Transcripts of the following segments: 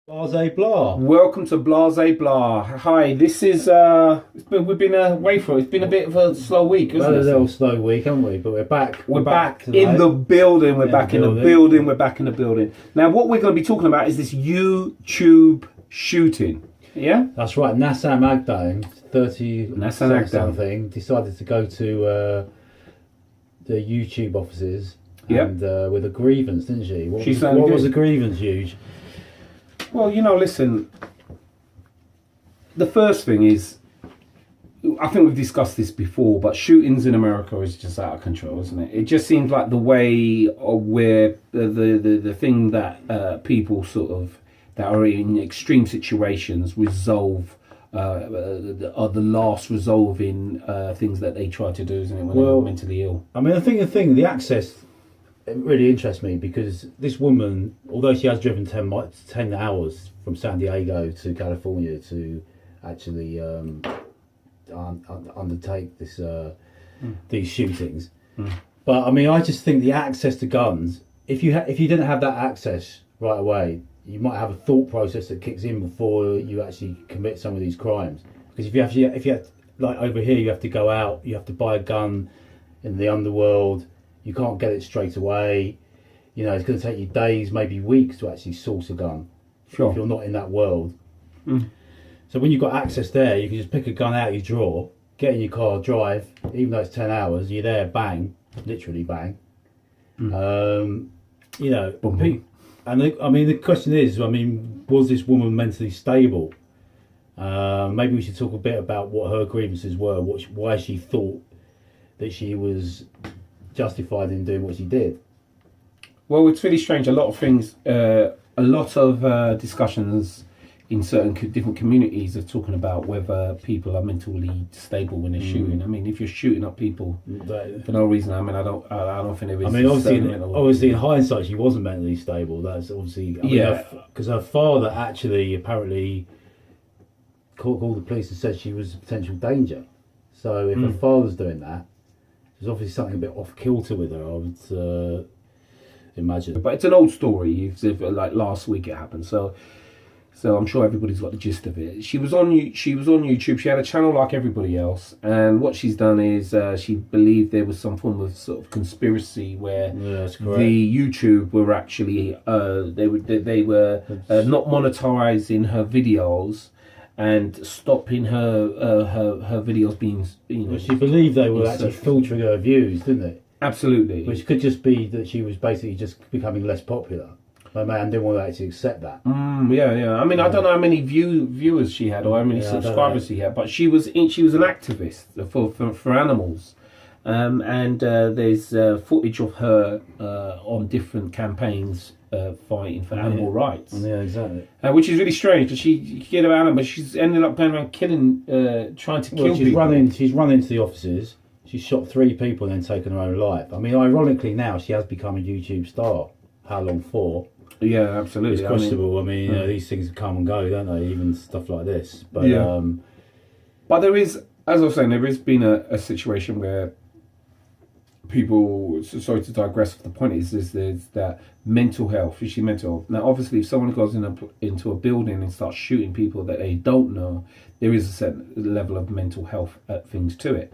Blase blah. Welcome to Blase Blah. Hi, this is we've been away for it. It's been a bit of a slow week, We've isn't had a it? little slow week, haven't we? But we're back. We're back tonight. in the building. We're In back the in the building. building. We're back in the building. Now, what we're going to be talking about is this YouTube shooting. Yeah, That's right. Nasim Aghdam, 30 Nasim Aghdam. something, decided to go to the YouTube offices. Yep. And with a grievance, didn't she? She certainly what did. was the grievance, Huge? Well, listen. The first thing is, I think we've discussed this before, but shootings in America is just out of control, isn't it? It just seems like the way where the thing that people sort of that are in extreme situations resolve are the last resolving things that they try to do, isn't it? When they're mentally ill. I mean, the access, it really interests me because this woman, although she has driven 10 hours from San Diego to California to actually undertake these shootings. But I mean, I just think the access to guns, if you didn't have that access right away, you might have a thought process that kicks in before you actually commit some of these crimes. Because if you have like over here, you have to go out, you have to buy a gun in the underworld, you can't get it straight away. It's going to take you days, maybe weeks to actually source a gun. Sure. If you're not in that world. So when you've got access there, you can just pick a gun out of your drawer, get in your car, drive, even though it's 10 hours, you're there, bang, literally bang. Boom. And the question is, was this woman mentally stable? Maybe we should talk a bit about what her grievances were, why she thought that she was justified in doing what she did. Well, it's really strange. A lot of things, a lot of discussions in certain different communities are talking about whether people are mentally stable when they're shooting. I mean, if you're shooting up people for no reason, I don't think there is. Obviously, in hindsight, she wasn't mentally stable. That's obviously because her father actually apparently called the police and said she was a potential danger. So if her father's doing that, there's obviously something a bit off kilter with her, I would imagine. But it's an old story. Like last week it happened. So I'm sure everybody's got the gist of it. She was on YouTube. She had a channel like everybody else, and what she's done is she believed there was some form of sort of conspiracy where the YouTube were actually they were not monetizing her videos and stopping her videos being She believed they were actually filtering her views, didn't they? Absolutely. Which could just be that she was basically just becoming less popular. My man didn't want to actually accept that. Yeah. I mean, I don't know how many viewers she had or how many subscribers she had, but she was an activist for animals, and there's footage of her on different campaigns fighting for animal rights. Yeah, exactly. Which is really strange because she cared about animals, but she's ended up going around trying to kill people. She's run into the offices. She's shot 3 people and then taken her own life. I mean, ironically, now she has become a YouTube star. How long for? Yeah, absolutely. It's questionable. These things come and go, don't they? Even stuff like this. But but there is, as I was saying, there has been a situation where people. Sorry to digress. The point is there's that mental health, issue mental health. Now, obviously, if someone goes into a building and starts shooting people that they don't know, there is a certain level of mental health things to it.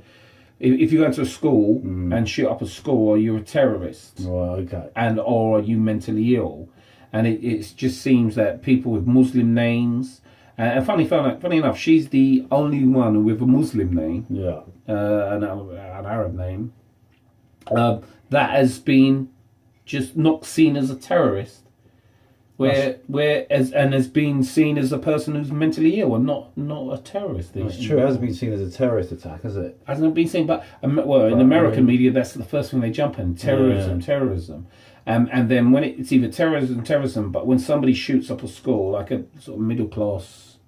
If you go into a school and shoot up a school, you're a terrorist. Right, okay. Or are you mentally ill? And it just seems that people with Muslim names, and funny enough, she's the only one with a Muslim name, an Arab name, that has been just not seen as a terrorist, has been seen as a person who's mentally ill and not a terrorist. That's true. It hasn't been seen as a terrorist attack, has it? Hasn't been seen, but in American media, that's the first thing they jump in: terrorism. And then when it's either terrorism, but when somebody shoots up a school, like a sort of middle class,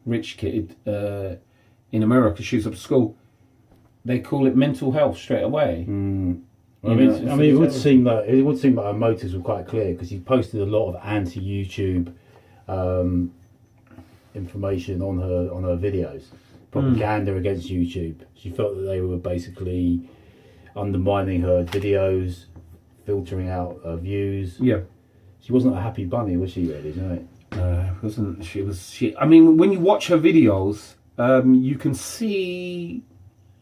rich kid in America shoots up a school, they call it mental health straight away. It would seem that her motives were quite clear because she posted a lot of anti-YouTube information on her videos, propaganda against YouTube. She felt that they were basically undermining her videos, filtering out views. Yeah. She wasn't a happy bunny, was she, really? No. wasn't she? I mean, when you watch her videos, you can see.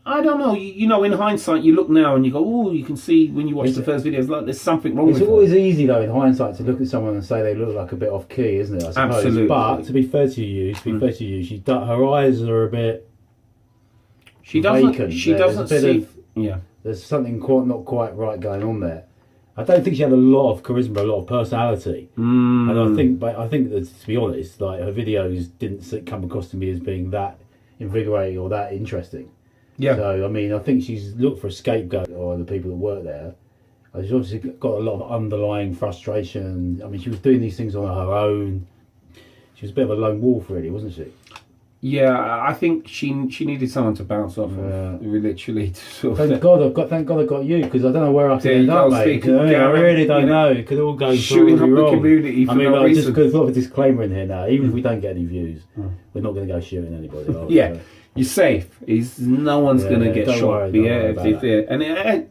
I don't know. You know, in hindsight, you look now and you go, "Oh, you can see when you watch the first videos, like there's something wrong with It's her." always easy though, in hindsight, to look at someone and say they look like a bit off key, isn't it? I suppose. Absolutely. But to be fair to you, her eyes are a bit. She doesn't. vacant. She doesn't see. Yeah. There's something not quite right going on there. I don't think she had a lot of charisma, a lot of personality, and I think that, to be honest, like her videos didn't come across to me as being that invigorating or that interesting. Yeah. So I mean, I think she's looked for a scapegoat or the people that work there. She's obviously got a lot of underlying frustration. I mean, she was doing these things on her own. She was a bit of a lone wolf, really, wasn't she? Yeah, I think she needed someone to bounce off of, literally. To sort Thank of God I got you, because I don't know where I could There end you up, go, mate. speaking of I Gavin, really don't you know, know. It could all go shooting horribly up the wrong. community for I mean, no I reason. just put a disclaimer in here now. Even if we don't get any views, we're not going to go shooting anybody. Are we? Yeah, you're safe. No one's going to get don't shot. worry, don't worry about that. And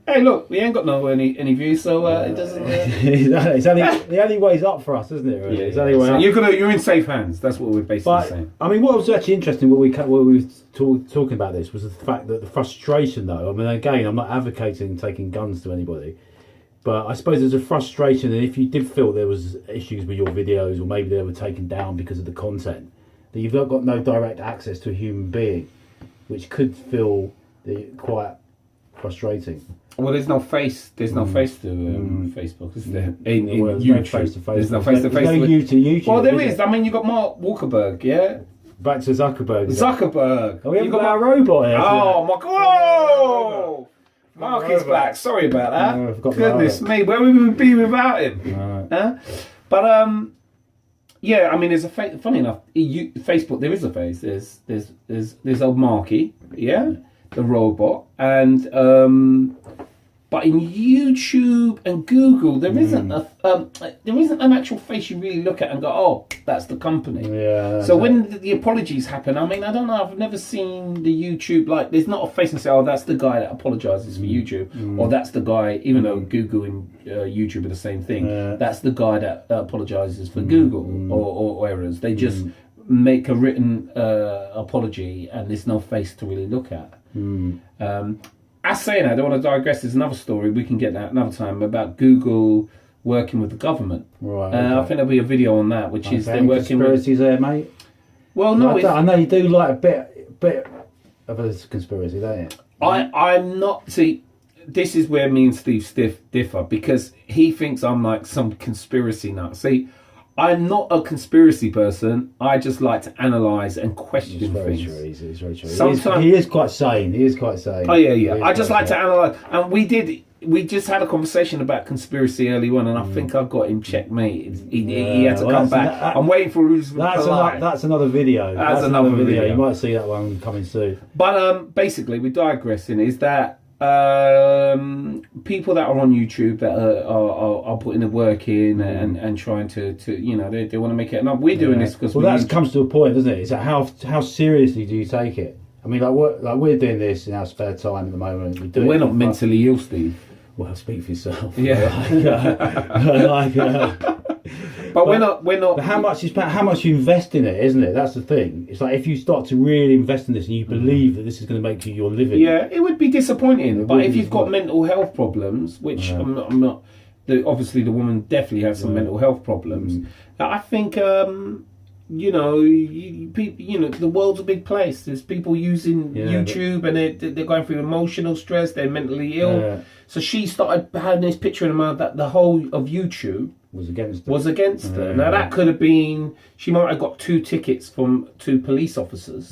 hey, look, we ain't got any views, so it doesn't. It's only the only way's up for us, isn't it? Really? It's the only way so up. you're in safe hands. That's what we're basically saying. I mean, what was actually interesting, what we were talking about this, was the fact that the frustration, though. I mean, again, I'm not advocating taking guns to anybody, but I suppose there's a frustration, and if you did feel there was issues with your videos, or maybe they were taken down because of the content, that you've not got no direct access to a human being, which could feel quite frustrating. Well, there's no face. There's no face to Facebook, is there? In There's YouTube, no face-to-face. there's no face to face. There's no YouTube. Well, there is. I mean, you got Mark Zuckerberg, yeah. Back to Zuckerberg. Zuckerberg. Oh, we haven't got our robot here. Oh my God! Whoa! Mark is back. Sorry about that. No, I forgot Goodness about me, where would we be without him? Right. Huh? But yeah. I mean, there's a funny enough. Facebook, there is a face. There's old Marky, yeah, the robot, and but in YouTube and Google, there isn't an actual face you really look at and go, oh, that's the company. Yeah. So when the apologies happen, I mean, I don't know, I've never seen the YouTube, like, there's not a face and say, oh, that's the guy that apologises for YouTube, or that's the guy, even though Google and YouTube are the same thing, that's the guy that apologises for Google or errors. They just make a written apology, and there's no face to really look at. As saying that, I don't want to digress. There's another story, we can get that another time, about Google working with the government. Right. I think there'll be a video on that, which is they're Any working with. conspiracies there, mate? Well, no, I know you do like a bit of a conspiracy, don't you? I'm not. See, this is where me and Steve differ, because he thinks I'm like some conspiracy nut. See, I'm not a conspiracy person. I just like to analyse and question things. It's very true. Sometimes he is quite sane. Oh yeah. I just like to analyse, and we just had a conversation about conspiracy early on, and I think I've got him checkmate. He had to come back. I'm waiting for who's that's another video. That's another video. You might see that one coming soon. But basically, we're digressing. Is that people that are on YouTube that are putting the work in and trying to you know, they want to make it. And we're doing this because that comes to a point, doesn't it? It's like how seriously do you take it? I mean, we're doing this in our spare time at the moment. We're not mentally ill, Steve. Well, speak for yourself. Yeah. But we're not. But how much you invest in it, isn't it? That's the thing. It's like if you start to really invest in this and you believe that this is going to make you your living. Yeah, it would be disappointing. But if you've got mental health problems, which I'm not. Obviously, the woman definitely has some mental health problems. I think. You know, the world's a big place. There's people using YouTube, and they're going through emotional stress. They're mentally ill. Yeah. So she started having this picture in her mind that the whole of YouTube was against her. Now that could have been, she might have got 2 tickets from 2 police officers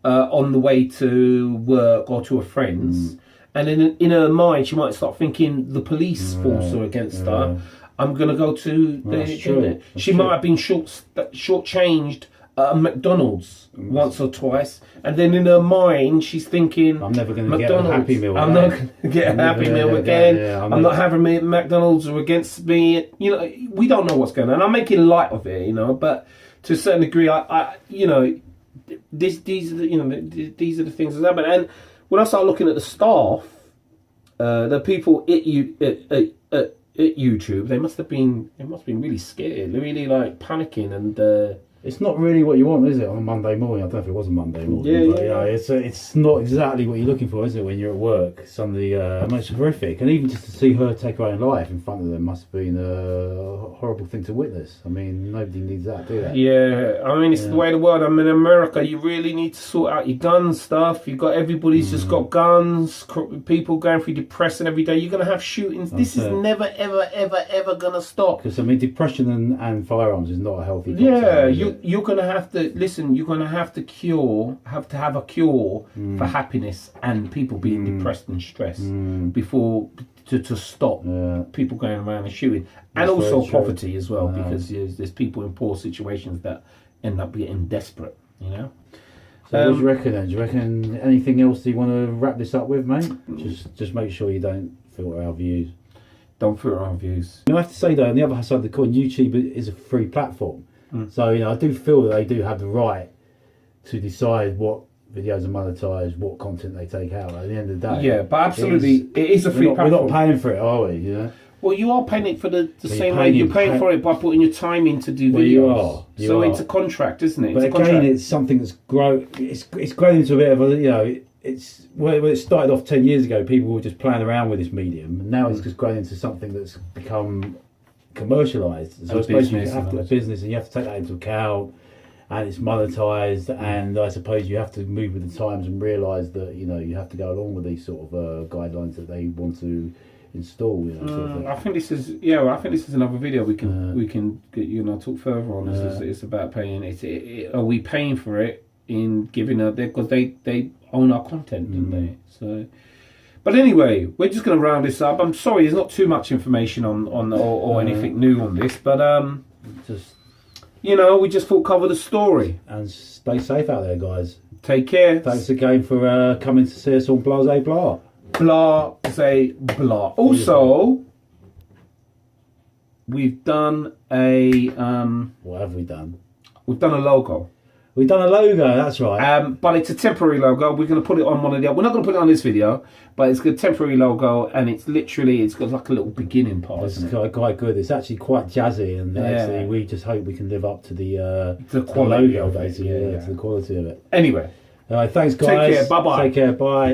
on the way to work or to a friend's, and in her mind she might start thinking the police force are against her. I'm going to go to she might have been shortchanged at a McDonald's once or twice, and then in her mind she's thinking, I'm never going to get a Happy Meal again. I'm not going to get a Happy Meal again. I'm not having McDonald's are against me. You know, we don't know what's going on. I'm making light of it, you know, but to a certain degree, I you know, these are the things that happen. And when I start looking at the staff, the people at YouTube, they must have been really scared. They're really like panicking, and it's not really what you want, is it, on a Monday morning? I don't know if it was a Monday morning. Yeah. It's not exactly what you're looking for, is it, when you're at work? Some of the most horrific, and even just to see her take her own life in front of them must have been a horrible thing to witness. I mean, nobody needs that, do they? Yeah, I mean, it's the way of the world. I mean, in America, you really need to sort out your gun stuff. You got everybody's just got guns. People going through depression every day. You're gonna have shootings. This is never, ever gonna stop. Because I mean, depression and firearms is not a healthy. Yeah, you're gonna have to listen. You're gonna have to have a cure for happiness and people being depressed and stressed before to stop people going around and shooting, and also poverty as well, because there's people in poor situations that end up getting desperate. You know. So what do you reckon then? Do you reckon anything else that you want to wrap this up with, mate? Just make sure you don't filter our views. Don't filter our views. I have to say though, on the other side of the coin, YouTube is a free platform. So, you know, I do feel that they do have the right to decide what videos are monetised, what content they take out at the end of the day. Yeah, but absolutely, it is a free platform. We're not paying for it, are we? You know? Well, you are paying it for the same way you're paying for it by putting your time in to do videos. You are. It's a contract, isn't it? But again, it's something that's grown. It's grown into a bit of a, you know, it's when it started off 10 years ago, people were just playing around with this medium, and now it's just grown into something that's become commercialised. So I suppose you have to business, and you have to take that into account, and it's monetised, and I suppose you have to move with the times and realise that, you know, you have to go along with these sort of guidelines that they want to install. You know, sort of I think this is another video we can get, you know, talk further on. It's about paying. Are we paying for it in giving up there, because they own our content, don't they? So. But anyway, we're just going to round this up. I'm sorry, there's not too much information or anything new on this, but just, you know, we just thought cover the story. And stay safe out there, guys. Take care. Thanks again for coming to see us on Blase Blah. Blase Blah. Also, we've done a what have we done? We've done a logo. We've done a logo, that's right. But it's a temporary logo. We're going to put it on one of the other. We're not going to put it on this video, but it's a temporary logo, and it's got like a little beginning part. It's quite good. It's actually quite jazzy, and actually we just hope we can live up to the quality logo, of it, basically, to the quality of it. Anyway. All right, thanks guys. Take care, bye-bye. Take care, bye.